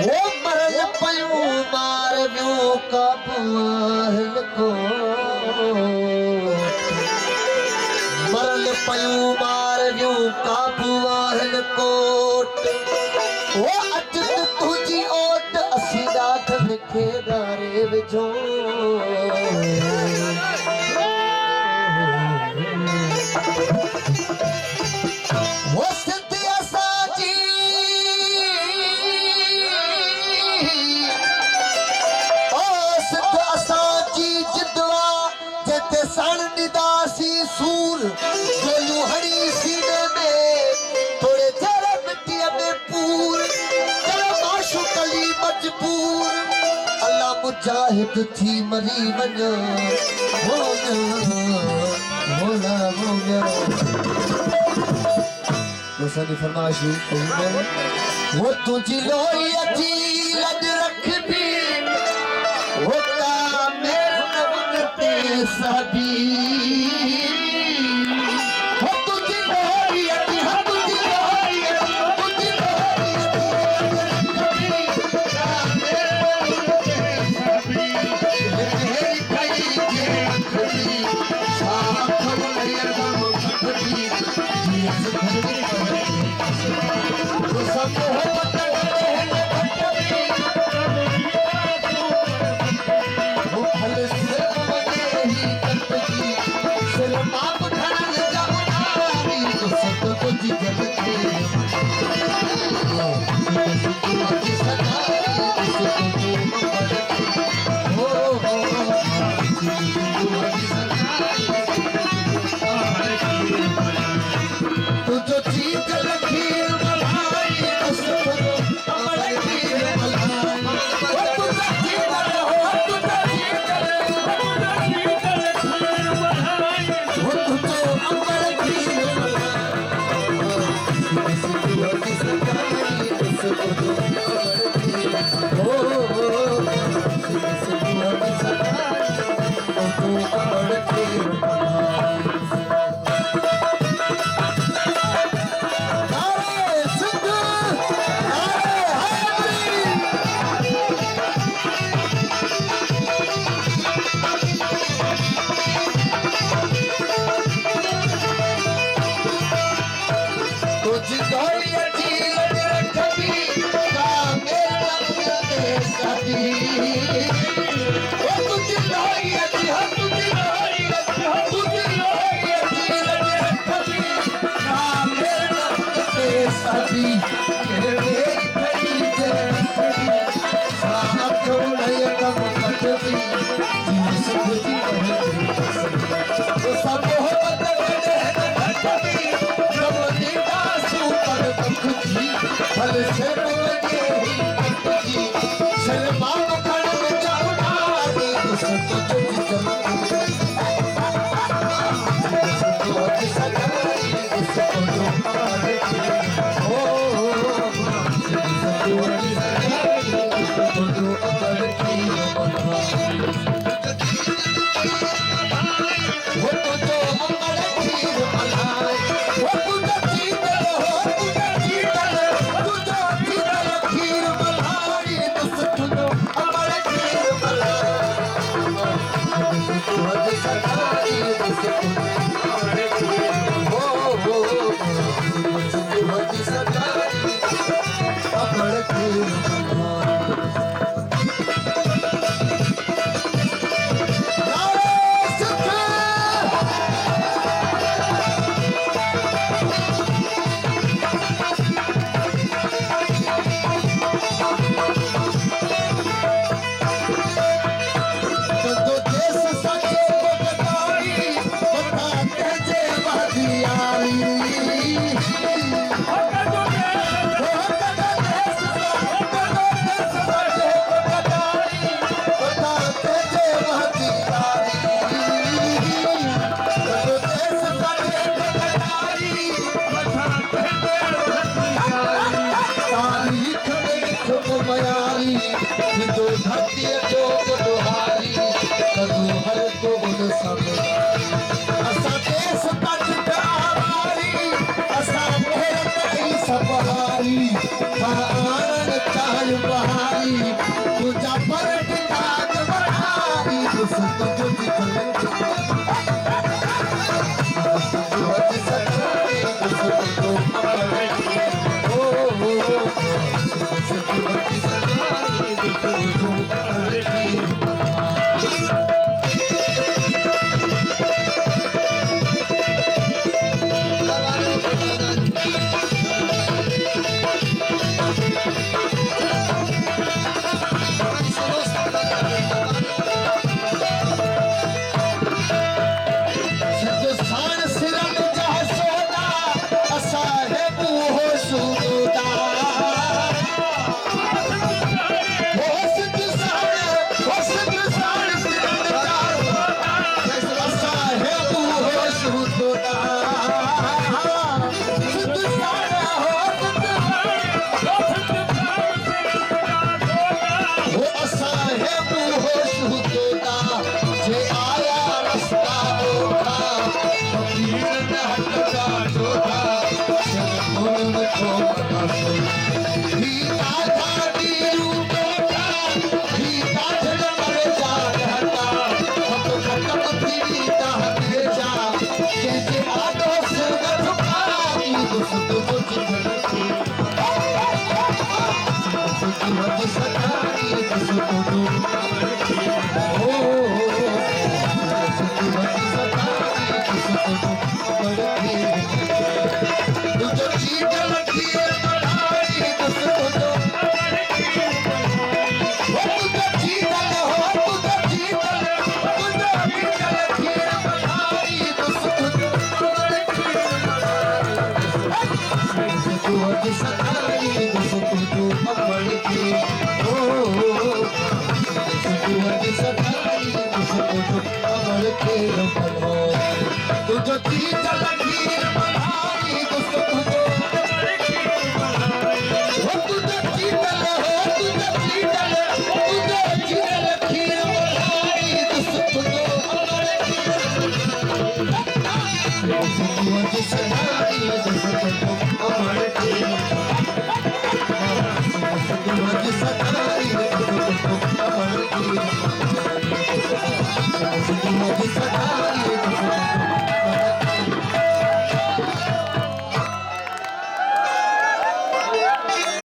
वो मरल पयूं मार वियो काबुआहल को मरल पयूं मार वियो काबुआहल कोट वो अजत तुझी ओट असी ॾाढनि खे ॾारे विझो वो सिद्ध असांजी ओ सिद्ध असांजी जिदवा जिते सण ॾिदासी सूर गोलियूं हणी सीने में थोड़े जर मिट्टीअ में पूर जरा माशूक अली मजबूर अल्लाह मुजाहिद थी मरी वञा मोला असांजी फरमाइश वो तुझी लोई अची लज रख भी वो का मेरे नमन ते सभी वो तुझी लोई अची हम तुझी लोई अची का मेरे नमन ते सभी मेरी खाई के अखरी साथ खबर हम खटरी सपहारी आनंद चाय बहारी तुझा परत काज बहारी दुसत तुझी तुझो चीज लखीर बधाई तुझो तुझो चीतल हो तुझो चीतल लखीर बधाई तुझो तुझो सदाई तुझो अमर की तुझो सदाई तुझो अमर की